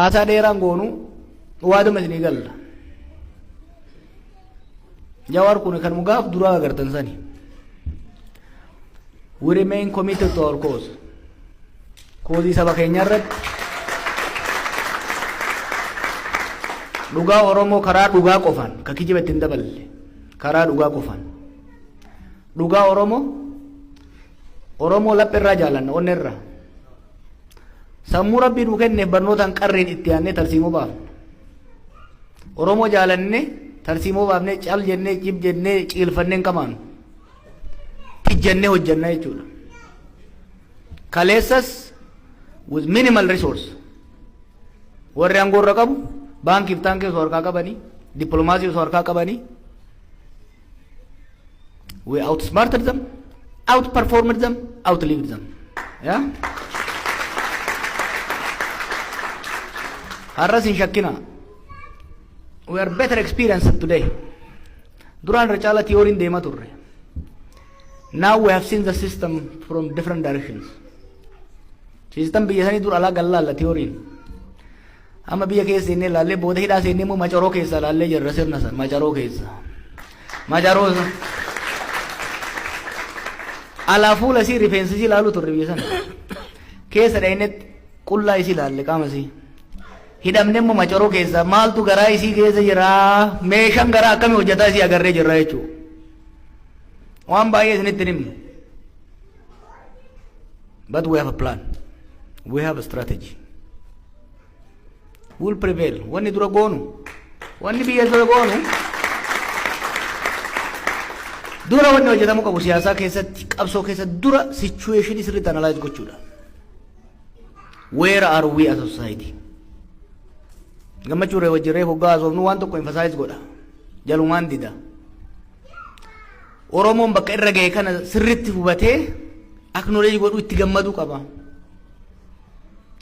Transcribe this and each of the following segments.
Asa dheeraan goonu waaduma isinii galla. Jawaar kun kan mugaaf duraa agartan sani. We remain committed to our cause. Koozii saba keenya irratti dhugaa Oromoo karaa dhugaa qofaan ka kijiba ittiin daballe karaa dhugaa qofaan dhugaa Oromoo laphirraa jaalanna onnerraa sammuu Rabbii nu kenneef barnootaan qarreen itti aannee tarsiimoo baafna. Oromoo jaalanne tarsiimoo baafnee cal jennee cib jennee ciilfannee hin qamaanu tijjannee hojjannaa jechuudha. Kaleessas with minimal resource warri aangoorra qabu baankiif taankii osoo harkaa qabanii dippiloomaasii osoo harkaa qabanii we outsmarted them, outperformed them, outlived them. Yeah? Har'as hin shakkina. We are better experienced today. Duraan irra caala theory deema turre. Now we have seen the system from different directions. System biyya sanii dur alaa gallaalla theory. Amma biyya keessa inni laallee booda hidhaa seennee immoo macaroo keessa laallee jirra sirna san macaroo keessa. Macaroo alaa fuula isii rifeensa isii laalu turre biyya sana. Keessa dhaynetti qullaa isii laalle qaama isii. Hidhamne immoo macaroo keessa maaltu garaa isii keessa jira meeshaan garaa akkamii hojjetaa isii agarree jirra jechuudha. Waan baay'ee isinitti himne. But we have a plan. We have a strategy. We'll prevail. Wanni dura goonu. Wanni biyya dura goonu. Dura wanni hojjetamu qabu siyaasaa keessatti qabsoo keessatti dura situation isirratti analyze gochuudha. Where are we as a society? Gammachuu wajjirree hoggaa asoofnu waan tokko emphasize godha. Jalumaan dida. Oromoon bakka irra ga'e kana sirriitti hubatee acknowledge godhu itti gammaduu qaba.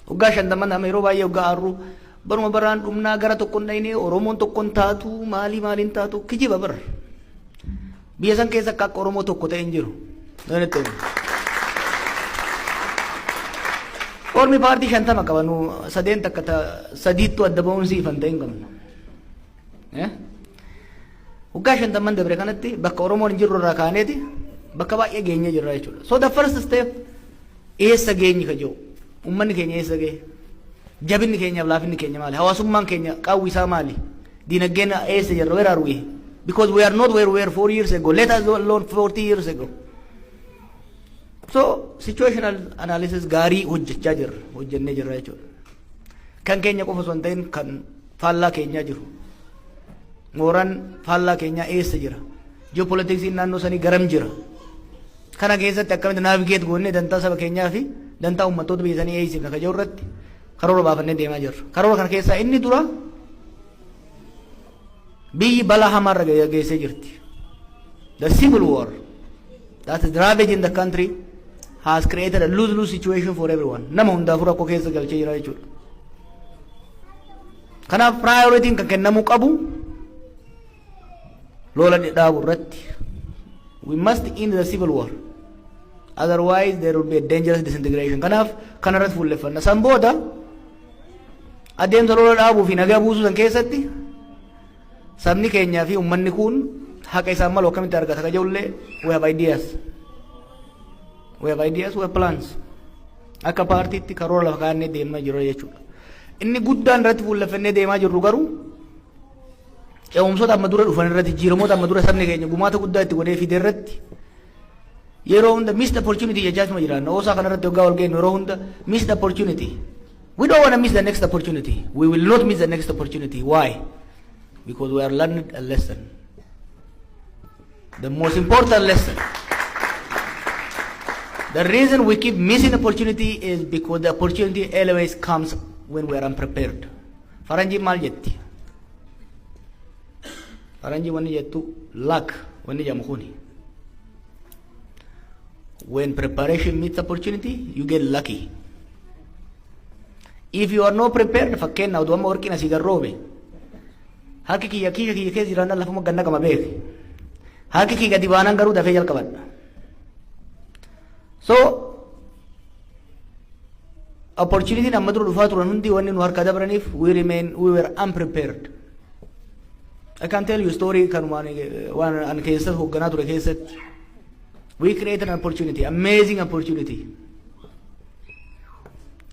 Hoggaa shantaman amma yeroo baay'ee hoggaa arru baruma baraan dhumnaa gara tokkoon dhaynee Oromoon tokkoon taatu maaliin taatu kijiba bar. Biyya san keessa akka Oromoo tokko ta'e hin jiru. Ormi paartii shantama qabanu sadeen takka sadiittu adda ba'uun siifan ta'e hin qabnu. Hoggaa shantaman dabre kanatti bakka Oromoon hin jirru irraa kaaneeti bakka baay'ee geenye jirra jechuudha. So the first step eessa geenyi ka jiru ummanni keenya eessa ga'e jabinni keenyaaf laafinni keenya maali hawaasummaan keenya qaawwi isaa maali diinagdeen eessa jirra where are we because we are not where we were 4 years ago let us alone 40 years ago. So situational analysis gaarii hojjechaa jirra hojjennee jirra jechuudha. Kan keenya qofa osoo hin ta'in kan faallaa keenyaa jiru mooraan faallaa keenyaa eessa jira geopolitiksiin naannoo sanii garam jira kana keessatti akkamitti naavigeet goonnee dantaa saba keenyaa fi dantaa uummattoota biyya sanii eeysifna ka jiru irratti karoora baafannee deemaa jirra. Karoora kana keessaa inni dura biyyi balaa hamaarra geessee jirti. The civil war that is ravaging the country has created a lose-lose situation for everyone. Nama hundaafuu rakkoo keessa galchee jira jechuudha. Kanaaf prioritiin kan kennamuu qabu lola dhaabu irratti. We must end the civil war. Otherwise there will be a dangerous disintegration. Kanaaf kana irratti fuulleffanna. San booda adeemsa lola dhaabuu fi nagaa buusuu san keessatti sabni keenyaa fi uummanni kun haqa isaan malu akkamitti argata ka jedhullee we have ideas. We have ideas, we have plans. Akka paartiitti karoora lafa kaa'annee deemaa jirra jechuudha. Inni guddaan irratti fuulleffannee deemaa jirru garuu ce'umsoota amma dura dhufan irratti jijjiiramoota amma dura sabni keenya gumaata guddaa itti godhee fide irratti yeroo hunda missed opportunity jechaasuma jiraanna oosaa kana irratti hoggaa wal geenyu yeroo hunda missed opportunity. We don't want to miss the next opportunity. We will not miss the next opportunity. Why? Because we are learning a lesson. The most important lesson. The reason we keep missing opportunity is because the opportunity always comes when we are unprepared. Faranji maal jetti. Faranji wanni jettu luck wanni jamu kuni. When preparation meets opportunity, you get lucky. If you are not prepared, fakkeenyaaf oduu amma warqina si garroobe. Harki kiyya keessa jiraanna lafuma ganna qama beeki. Harki kiyya gadi baanaan garuu dafee jalqabadha. So opportunity amma dura dhufaa turan hundi wanni nu harka dabraniif we were unprepared. I can tell you a story kan waan an keessa hoogganaa ture keessatti. We created an opportunity, amazing opportunity.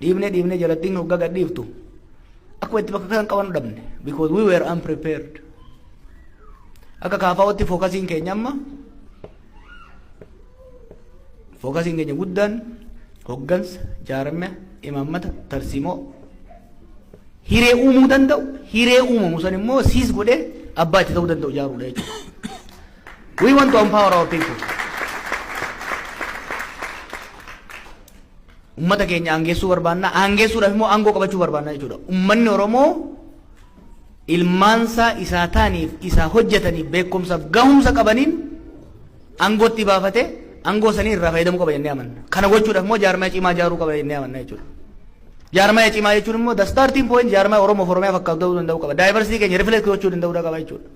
Dhiibnee jalatti hoggaa gadhiiftu. Akkuma itti bakka kan qaban dhabne because we were unprepared. Akka kaafaawatti fookasiin keenya amma fookasiin keenya guddaan hoggansa jaarame imaammata tarsiimoo hiree uumuu danda'u hiree uumamu san immoo siis godhee abbaa itti ta'uu danda'u ijaaruudha jechuudha. We want to empower our people. Ummata keenya aangeessuu barbaanna aangeessuudhaaf immoo aangoo qabachuu barbaanna jechuudha. Ummanni Oromoo ilmaansaa isaa taaniif isaa hojjetaniif beekumsaaf gahumsa qabaniin aangootti baafatee aangoo sanii irraa fayyadamuu qaba jennee amanna. Kana gochuudhaaf immoo jaarmaa cimaa ijaaruu qaba jennee amanna jechuudha. Jaarmaa cimaa jechuun immoo the starting point jaarmaa Oromoo Oromiyaa fakkaatu ta'uu danda'u qaba. Diversity keenya reflect gochuu danda'uu qaba jechuudha.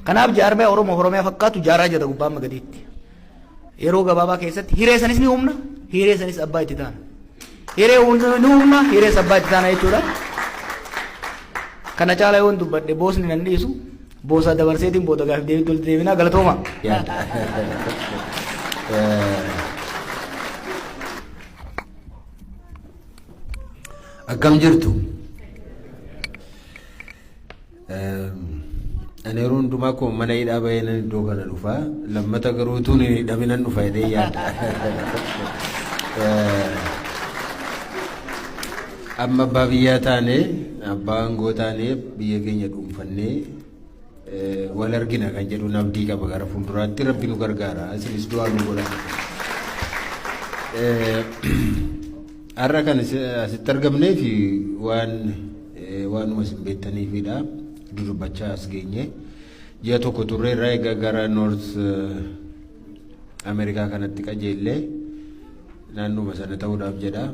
Kanaaf jaarmaa Oromoo Oromiyaa fakkaatu jaaraa jira gubbaa amma gadiitti. Yeroo gabaabaa keessatti hiree sanis ni humna hiree sanis abbaa itti taana. Hiree ni humna hiree abbaa itti taana jechuudha. Kana caalaa yoon dubbadhe boosni nan dhiisu boosa dabarseetiin booda gaaf deebinaa galatooma. Akkam jirtu? Ani yeroo hundumaa koo mana hidhaa bahee nan iddoo kana dhufaa lammata garuu tuun hin hidhaminan dhufa jedhee yaada. Amma abbaa biyyaa taane abbaa aangoo taane biyya keenya dhuunfannee wal argina kan jedhu abdii qaba gara fuulduraatti rabbi nu gargaara isinis du'aa nu godha. Har'a kan asitti argamnee fi waanuma isin beektaniifidha. Dubbachaa as geenye ji'a tokko turre irraa egaa gara North Amerikaa kanatti qajeellee naannuma sana ta'uudhaaf jedha.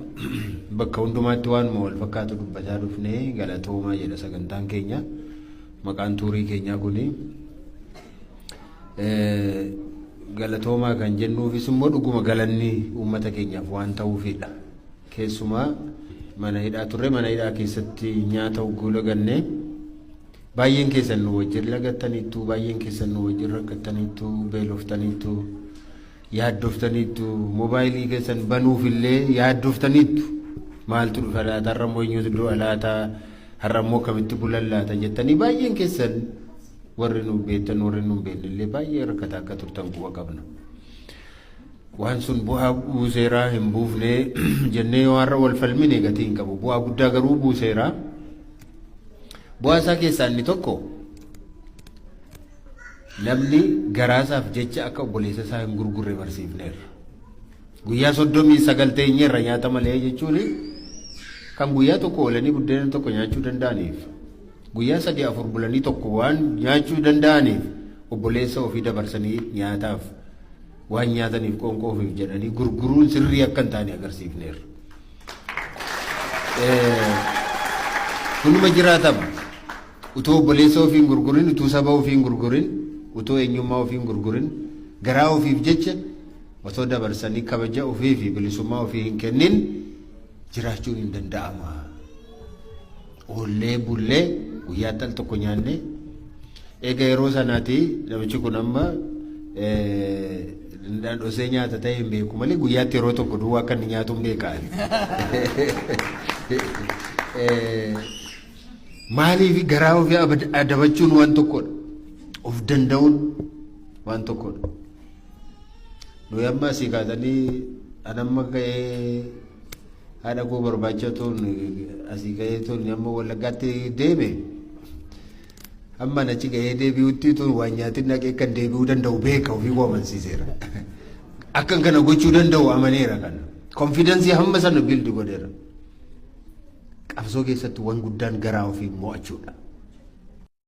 Bakka hundumaatti waanuma wal fakkaatu dubbachaa dhufnee galatoomaa jedha sagantaan keenya. Maqaan tuurii keenyaa kuni galatoomaa kan jennuufis immoo dhuguma galanni uummata keenyaaf waan ta'uufidha. Keessumaa mana hidhaa turre mana hidhaa keessatti nyaata uggula gannee baay'een keessan nu wajjin lagattaniitu baay'een keessan nu wajjin rakkattaniitu beeloftaniitu yaaddoftaniitu moobaayilii keessan banuufillee yaaddoftaniitu maaltu dhufa laata har'ammoo eenyutu du'a laata har'ammoo kamitti bulan laata jettanii baay'een keessan warri nu beektan warri nu beeknillee baay'ee rakkataa akka turtan quba qabna. Waan sun bu'aa buuseeraa hin buufne jennee yoo har'a wal falmine gatii hin qabu bu'aa guddaa garuu buuseeraa. Bu'aa isaa keessaa inni tokko namni garaasaaf jecha akka obboleessa isaa hin gurgurre barsiifneerra. Guyyaa 39 teenyeerra nyaata malee jechuun kan guyyaa tokko oolanii buddeena tokko nyaachuu danda'aniif guyyaa 3-4 bulanii tokko waan nyaachuu danda'aniif obboleessa ofii dabarsanii nyaataaf waan nyaataniif qoonqoo ofiif jedhanii gurguruun sirrii akka hin taane agarsiifneerra. Kunuma jiraatama. Utoo obboleessa ofii hin gurgurin, utuu saba ofii hin gurgurin, utoo eenyummaa ofii hin gurgurin, garaa ofiif jecha otoo dabarsanii kabaja ofii fi bilisummaa ofii hin kennin jiraachuun hin danda'ama. Oollee bullee guyyaa tal tokko nyaanne eega yeroo sanaati namichi kun amma dhosee nyaata ta'e hin beeku malee guyyaatti yeroo tokko duwwaa akka inni nyaatu hin beekaan. Maaliif garaa ofii adabachuun waan tokkodha. Of danda'uun waan tokkodha. Nuyi amma asii kaasanii anamma ga'ee haadha koo barbaacha tuun asii ga'ee tuun amma Wallaggaatti deeme amma nachi ga'ee deebi'utti tuun waan nyaatiin naqee kan deebi'uu danda'u beeka ofii amansiiseera. Akkan kana gochuu danda'u amaneera kana. Konfidensii hamma sana bildi godheera. Qabsoo keessatti waan guddaan garaa ofii mo'achuudha.